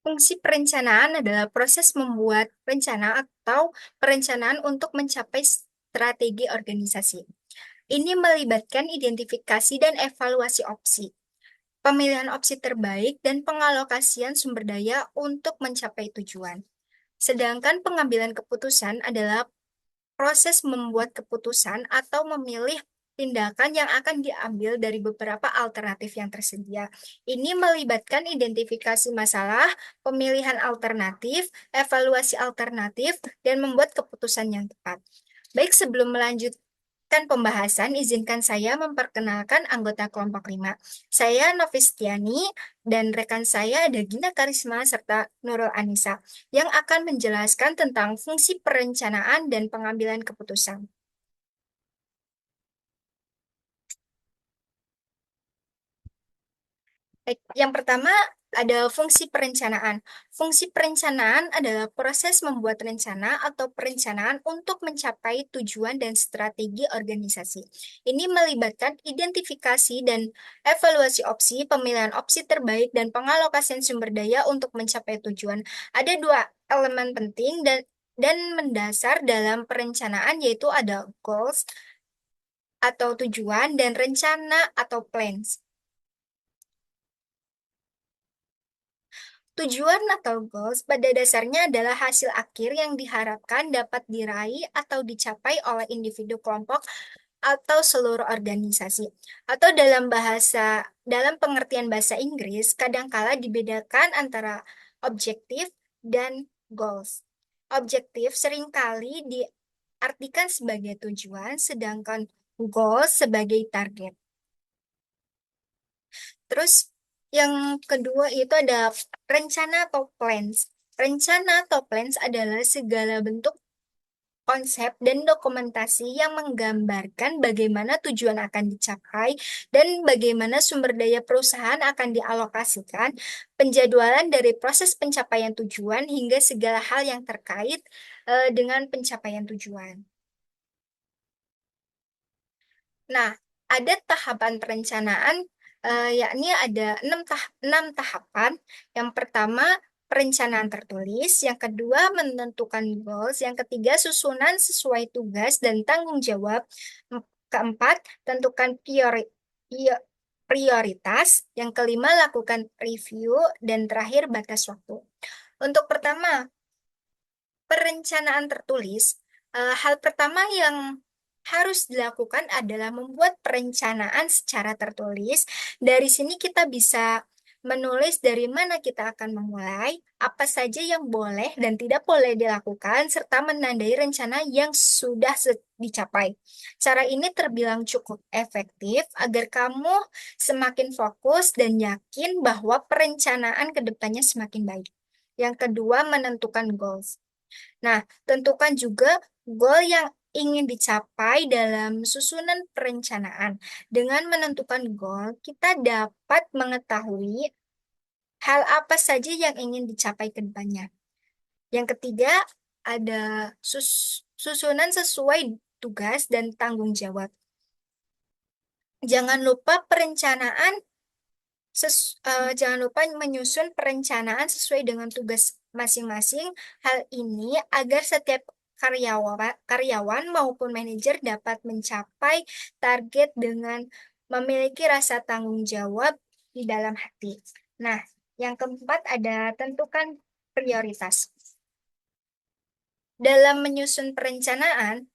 Fungsi perencanaan adalah proses membuat rencana atau perencanaan untuk mencapai strategi organisasi. Ini melibatkan identifikasi dan evaluasi opsi, pemilihan opsi terbaik, dan pengalokasian sumber daya untuk mencapai tujuan. Sedangkan pengambilan keputusan adalah proses membuat keputusan atau memilih tindakan yang akan diambil dari beberapa alternatif yang tersedia. Ini melibatkan identifikasi masalah, pemilihan alternatif, evaluasi alternatif, dan membuat keputusan yang tepat. Baik, sebelum melanjutkan pembahasan, izinkan saya memperkenalkan anggota kelompok 5. Saya Novistiani dan rekan saya ada Gina Karisma serta Nurul Anissa yang akan menjelaskan tentang fungsi perencanaan dan pengambilan keputusan. Baik, yang pertama ada fungsi perencanaan. Fungsi perencanaan adalah proses membuat rencana atau perencanaan untuk mencapai tujuan dan strategi organisasi. Ini melibatkan identifikasi dan evaluasi opsi, pemilihan opsi terbaik, dan pengalokasian sumber daya untuk mencapai tujuan. Ada dua elemen penting dan mendasar dalam perencanaan, yaitu ada goals atau tujuan dan rencana atau plans. Tujuan atau goals pada dasarnya adalah hasil akhir yang diharapkan dapat diraih atau dicapai oleh individu, kelompok, atau seluruh organisasi. Atau dalam pengertian bahasa Inggris, kadangkala dibedakan antara objektif dan goals. Objektif seringkali diartikan sebagai tujuan, sedangkan goals sebagai target. Terus yang kedua itu ada rencana atau plans. Rencana atau plans adalah segala bentuk konsep dan dokumentasi yang menggambarkan bagaimana tujuan akan dicapai dan bagaimana sumber daya perusahaan akan dialokasikan, penjadwalan dari proses pencapaian tujuan hingga segala hal yang terkait dengan pencapaian tujuan. Nah, ada tahapan perencanaan, yakni ada enam tahapan. Yang pertama, perencanaan tertulis. Yang kedua, menentukan goals. Yang ketiga, susunan sesuai tugas dan tanggung jawab. Keempat, tentukan prioritas. Yang kelima, lakukan review. Dan terakhir, batas waktu. Untuk pertama, perencanaan tertulis, hal pertama yang harus dilakukan adalah membuat perencanaan secara tertulis. Dari sini kita bisa menulis dari mana kita akan memulai, apa saja yang boleh dan tidak boleh dilakukan, serta menandai rencana yang sudah dicapai. Cara ini terbilang cukup efektif agar kamu semakin fokus dan yakin bahwa perencanaan ke depannya semakin baik. Yang kedua, menentukan goals. Nah, tentukan juga goal yang ingin dicapai dalam susunan perencanaan. Dengan menentukan goal, kita dapat mengetahui hal apa saja yang ingin dicapai ke depannya. Yang ketiga, ada susunan sesuai tugas dan tanggung jawab. Jangan lupa jangan lupa menyusun perencanaan sesuai dengan tugas masing-masing. Hal ini agar setiap karyawan maupun manajer dapat mencapai target dengan memiliki rasa tanggung jawab di dalam hati. Nah, yang keempat ada tentukan prioritas. Dalam menyusun perencanaan,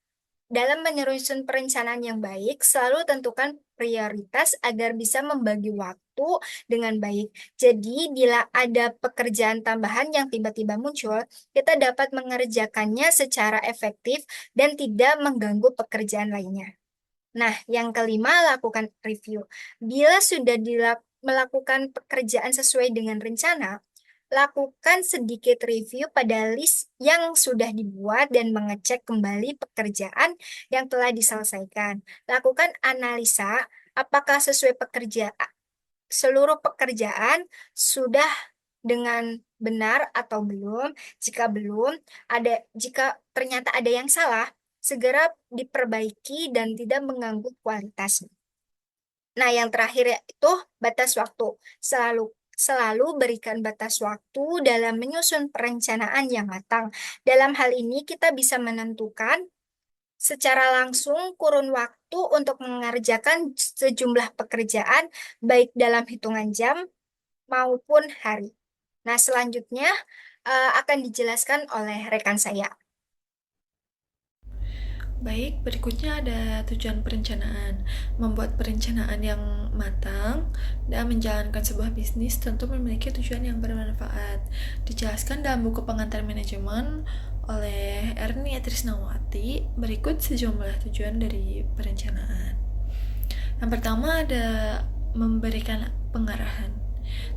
dalam menyusun perencanaan yang baik, selalu tentukan prioritas agar bisa membagi waktu dengan baik. Jadi, bila ada pekerjaan tambahan yang tiba-tiba muncul, kita dapat mengerjakannya secara efektif dan tidak mengganggu pekerjaan lainnya. Nah, yang kelima, lakukan review. Bila sudah melakukan pekerjaan sesuai dengan rencana, lakukan sedikit review pada list yang sudah dibuat dan mengecek kembali pekerjaan yang telah diselesaikan. Lakukan analisa apakah seluruh pekerjaan sudah dengan benar atau belum. Jika belum, jika ternyata ada yang salah, segera diperbaiki dan tidak mengganggu kualitas. Nah, yang terakhir yaitu batas waktu. Selalu selalu berikan batas waktu dalam menyusun perencanaan yang matang. Dalam hal ini kita bisa menentukan secara langsung kurun waktu untuk mengerjakan sejumlah pekerjaan baik dalam hitungan jam maupun hari. Nah, selanjutnya akan dijelaskan oleh rekan saya. Baik, berikutnya ada tujuan perencanaan. Membuat perencanaan yang matang dan menjalankan sebuah bisnis tentu memiliki tujuan yang bermanfaat. Dijelaskan dalam buku pengantar manajemen oleh Ernie Trisnawati, berikut sejumlah tujuan dari perencanaan. Yang pertama ada memberikan pengarahan.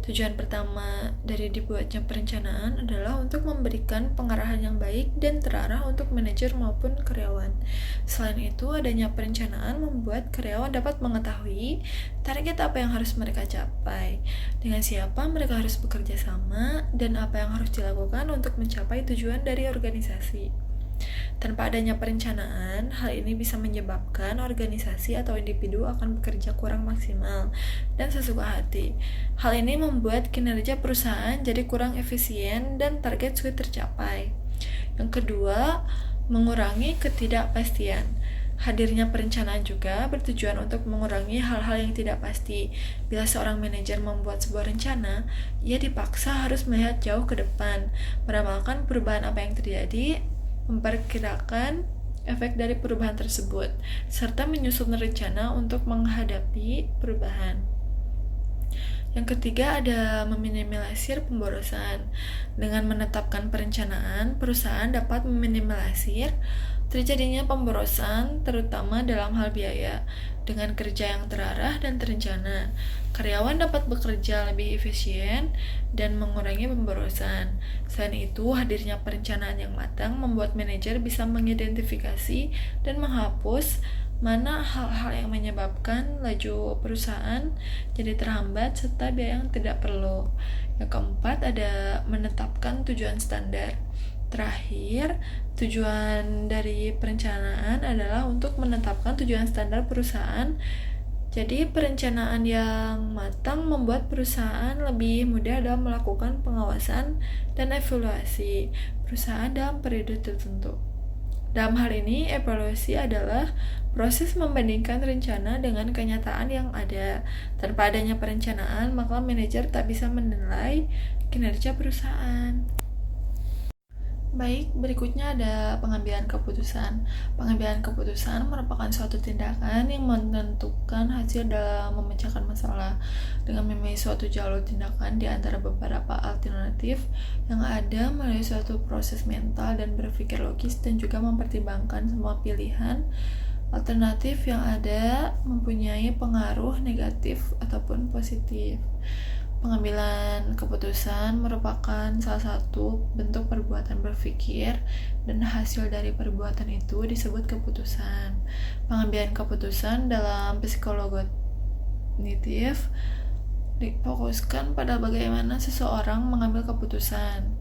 Tujuan pertama dari dibuatnya perencanaan adalah untuk memberikan pengarahan yang baik dan terarah untuk manajer maupun karyawan. Selain itu, adanya perencanaan membuat karyawan dapat mengetahui target apa yang harus mereka capai, dengan siapa mereka harus bekerja sama, dan apa yang harus dilakukan untuk mencapai tujuan dari organisasi. Tanpa adanya perencanaan, hal ini bisa menyebabkan organisasi atau individu akan bekerja kurang maksimal dan sesuka hati. Hal ini membuat kinerja perusahaan jadi kurang efisien dan target sulit tercapai. Yang kedua, mengurangi ketidakpastian. Hadirnya perencanaan juga bertujuan untuk mengurangi hal-hal yang tidak pasti. Bila seorang manajer membuat sebuah rencana, ia dipaksa harus melihat jauh ke depan, meramalkan perubahan apa yang terjadi, memperkirakan efek dari perubahan tersebut, serta menyusun rencana untuk menghadapi perubahan. Yang ketiga ada meminimalisir pemborosan. Dengan menetapkan perencanaan, perusahaan dapat meminimalisir terjadinya pemborosan, terutama dalam hal biaya. Dengan kerja yang terarah dan terencana, karyawan dapat bekerja lebih efisien dan mengurangi pemborosan. Selain itu, hadirnya perencanaan yang matang membuat manajer bisa mengidentifikasi dan menghapus mana hal-hal yang menyebabkan laju perusahaan jadi terhambat serta biaya yang tidak perlu. Yang keempat ada menetapkan tujuan standar. Terakhir, tujuan dari perencanaan adalah untuk menetapkan tujuan standar perusahaan. Jadi, perencanaan yang matang membuat perusahaan lebih mudah dalam melakukan pengawasan dan evaluasi perusahaan dalam periode tertentu. Dalam hal ini, evaluasi adalah proses membandingkan rencana dengan kenyataan yang ada. Tanpa adanya perencanaan, maka manajer tak bisa menilai kinerja perusahaan. Baik, berikutnya ada pengambilan keputusan. Pengambilan keputusan merupakan suatu tindakan yang menentukan hasil dalam memecahkan masalah. Dengan memilih suatu jalur tindakan di antara beberapa alternatif yang ada melalui suatu proses mental dan berpikir logis dan juga mempertimbangkan semua pilihan alternatif yang ada mempunyai pengaruh negatif ataupun positif. Pengambilan keputusan merupakan salah satu bentuk perbuatan berpikir dan hasil dari perbuatan itu disebut keputusan. Pengambilan keputusan dalam psikologi kognitif difokuskan pada bagaimana seseorang mengambil keputusan.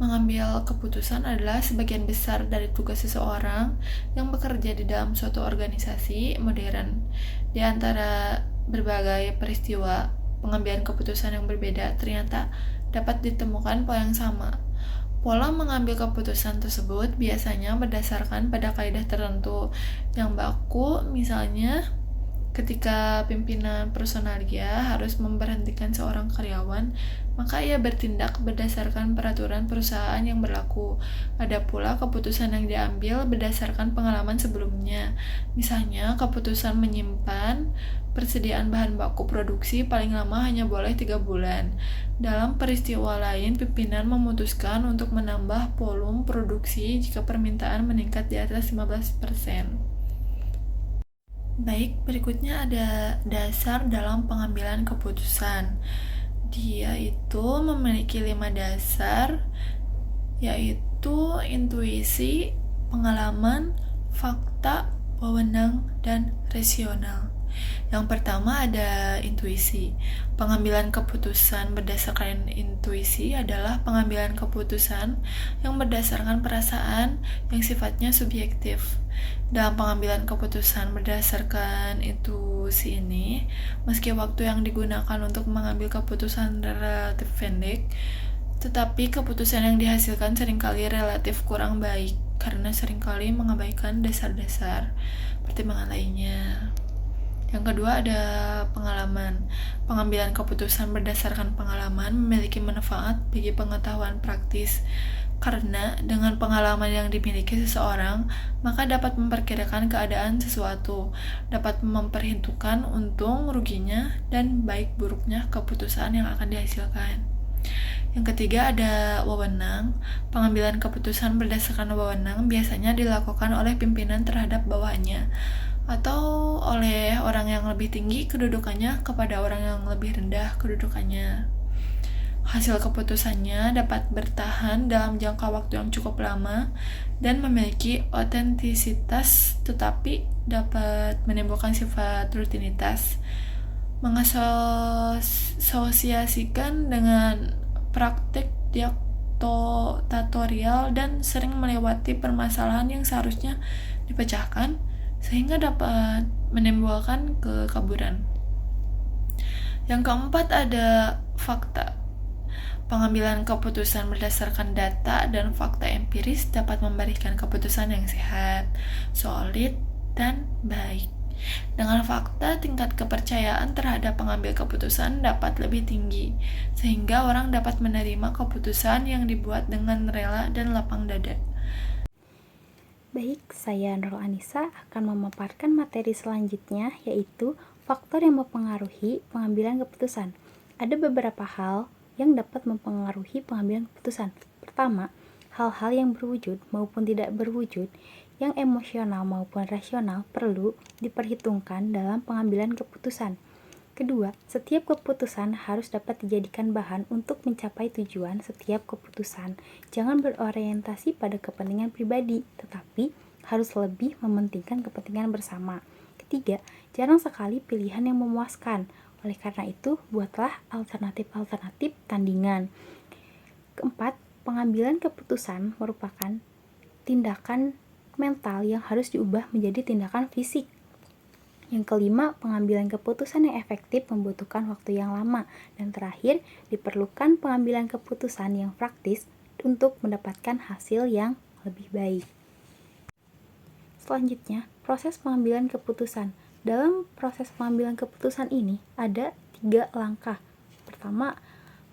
Mengambil keputusan adalah sebagian besar dari tugas seseorang yang bekerja di dalam suatu organisasi modern. Di antara berbagai peristiwa pengambilan keputusan yang berbeda, ternyata dapat ditemukan pola yang sama. Pola mengambil keputusan tersebut biasanya berdasarkan pada kaidah tertentu yang baku, misalnya ketika pimpinan personalia harus memberhentikan seorang karyawan, maka ia bertindak berdasarkan peraturan perusahaan yang berlaku. Ada pula keputusan yang diambil berdasarkan pengalaman sebelumnya. Misalnya, keputusan menyimpan persediaan bahan baku produksi paling lama hanya boleh 3 bulan. Dalam peristiwa lain, pimpinan memutuskan untuk menambah volume produksi jika permintaan meningkat di atas 15%. Baik, berikutnya ada dasar dalam pengambilan keputusan. Dia itu memiliki 5 dasar, yaitu intuisi, pengalaman, fakta, wewenang, dan rasional. Yang pertama ada intuisi. Pengambilan keputusan berdasarkan intuisi adalah pengambilan keputusan yang berdasarkan perasaan yang sifatnya subjektif. Dalam pengambilan keputusan berdasarkan intuisi ini, meski waktu yang digunakan untuk mengambil keputusan relatif pendek, tetapi keputusan yang dihasilkan seringkali relatif kurang baik karena seringkali mengabaikan dasar-dasar pertimbangan lainnya. Yang kedua ada pengalaman. Pengambilan keputusan berdasarkan pengalaman memiliki manfaat bagi pengetahuan praktis. Karena dengan pengalaman yang dimiliki seseorang, maka dapat memperkirakan keadaan sesuatu, dapat memperhitungkan untung ruginya, dan baik buruknya keputusan yang akan dihasilkan. Yang ketiga ada wewenang. Pengambilan keputusan berdasarkan wewenang biasanya dilakukan oleh pimpinan terhadap bawahannya atau oleh orang yang lebih tinggi kedudukannya kepada orang yang lebih rendah kedudukannya. Hasil keputusannya dapat bertahan dalam jangka waktu yang cukup lama dan memiliki otentisitas tetapi dapat menimbulkan sifat rutinitas, mengasosiasikan dengan praktik diktatorial dan sering melewati permasalahan yang seharusnya dipecahkan sehingga dapat menimbulkan kekaburan. Yang keempat ada fakta. Pengambilan keputusan berdasarkan data dan fakta empiris dapat memberikan keputusan yang sehat, solid, dan baik. Dengan fakta, tingkat kepercayaan terhadap pengambil keputusan dapat lebih tinggi, sehingga orang dapat menerima keputusan yang dibuat dengan rela dan lapang dada. Baik, saya Nurul Anissa akan memaparkan materi selanjutnya, yaitu faktor yang mempengaruhi pengambilan keputusan. Ada beberapa hal yang dapat mempengaruhi pengambilan keputusan. Pertama, hal-hal yang berwujud maupun tidak berwujud, yang emosional maupun rasional perlu diperhitungkan dalam pengambilan keputusan. Kedua, setiap keputusan harus dapat dijadikan bahan untuk mencapai tujuan setiap keputusan. Jangan berorientasi pada kepentingan pribadi, tetapi harus lebih mementingkan kepentingan bersama. Ketiga, jarang sekali pilihan yang memuaskan. Oleh karena itu, buatlah alternatif-alternatif tandingan. Keempat, pengambilan keputusan merupakan tindakan mental yang harus diubah menjadi tindakan fisik. Yang kelima, pengambilan keputusan yang efektif membutuhkan waktu yang lama. Dan terakhir, diperlukan pengambilan keputusan yang praktis untuk mendapatkan hasil yang lebih baik. Selanjutnya, proses pengambilan keputusan. Dalam proses pengambilan keputusan ini, ada 3 langkah. Pertama,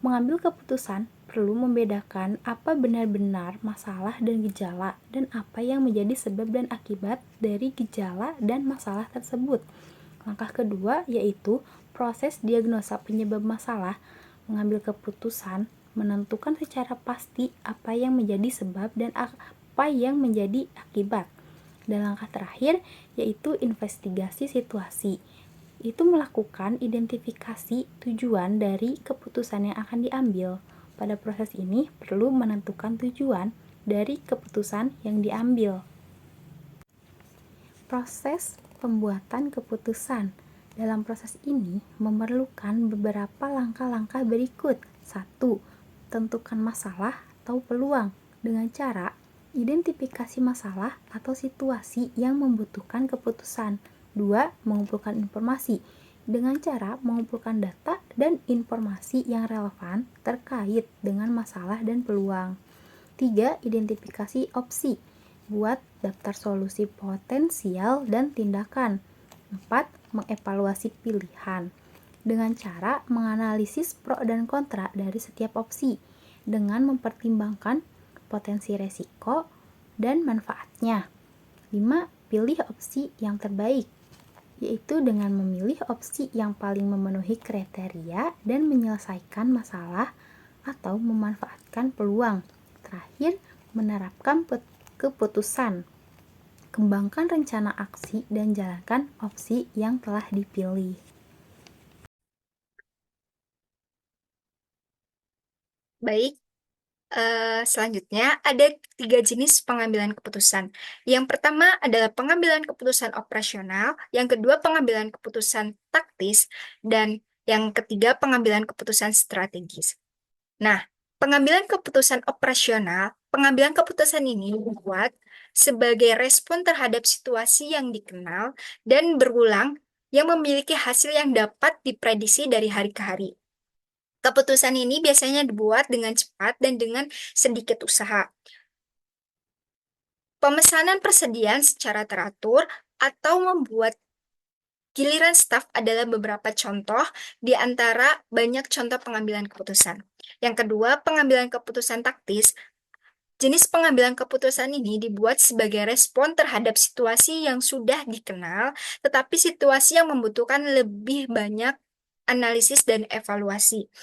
mengambil keputusan perlu membedakan apa benar-benar masalah dan gejala dan apa yang menjadi sebab dan akibat dari gejala dan masalah tersebut. Langkah kedua yaitu proses diagnosa penyebab masalah, mengambil keputusan, menentukan secara pasti apa yang menjadi sebab dan apa yang menjadi akibat. Dan langkah terakhir yaitu investigasi situasi. Itu melakukan identifikasi tujuan dari keputusan yang akan diambil. Pada proses ini perlu menentukan tujuan dari keputusan yang diambil. Proses pembuatan keputusan. Dalam proses ini memerlukan beberapa langkah-langkah berikut. 1. Tentukan masalah atau peluang dengan cara identifikasi masalah atau situasi yang membutuhkan keputusan. 2. Mengumpulkan informasi dengan cara mengumpulkan data dan informasi yang relevan terkait dengan masalah dan peluang. 3. Identifikasi opsi. Buat daftar solusi potensial dan tindakan. 4. Mengevaluasi pilihan dengan cara menganalisis pro dan kontra dari setiap opsi dengan mempertimbangkan potensi resiko dan manfaatnya. 5. Pilih opsi yang terbaik, yaitu dengan memilih opsi yang paling memenuhi kriteria dan menyelesaikan masalah atau memanfaatkan peluang. Terakhir, menerapkan keputusan. Kembangkan rencana aksi dan jalankan opsi yang telah dipilih. Baik, Selanjutnya, ada 3 jenis pengambilan keputusan. Yang pertama adalah pengambilan keputusan operasional, yang kedua pengambilan keputusan taktis, dan yang ketiga pengambilan keputusan strategis. Nah, pengambilan keputusan operasional, pengambilan keputusan ini dibuat sebagai respon terhadap situasi yang dikenal dan berulang yang memiliki hasil yang dapat diprediksi dari hari ke hari. Keputusan ini biasanya dibuat dengan cepat dan dengan sedikit usaha. Pemesanan persediaan secara teratur atau membuat giliran staf adalah beberapa contoh di antara banyak contoh pengambilan keputusan. Yang kedua, pengambilan keputusan taktis. Jenis pengambilan keputusan ini dibuat sebagai respon terhadap situasi yang sudah dikenal, tetapi situasi yang membutuhkan lebih banyak analisis dan evaluasi.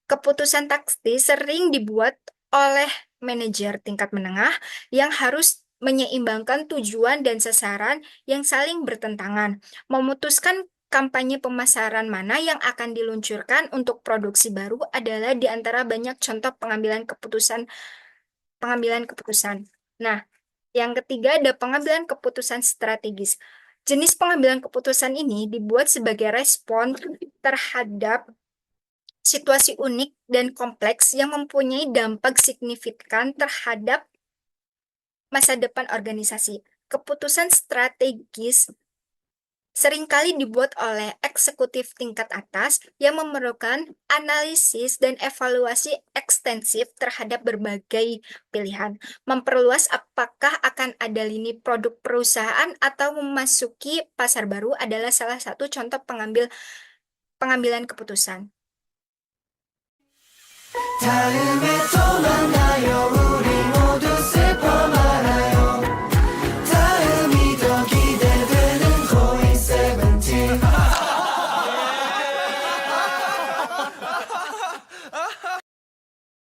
Keputusan taktis sering dibuat oleh manajer tingkat menengah yang harus menyeimbangkan tujuan dan sasaran yang saling bertentangan, memutuskan kampanye pemasaran mana yang akan diluncurkan untuk produksi baru adalah di antara banyak contoh pengambilan keputusan. Nah, yang ketiga ada pengambilan keputusan strategis. Jenis pengambilan keputusan ini dibuat sebagai respon terhadap situasi unik dan kompleks yang mempunyai dampak signifikan terhadap masa depan organisasi. Keputusan strategis seringkali dibuat oleh eksekutif tingkat atas yang memerlukan analisis dan evaluasi ekstensif terhadap berbagai pilihan, memperluas apakah akan ada lini produk perusahaan atau memasuki pasar baru adalah salah satu contoh pengambilan keputusan.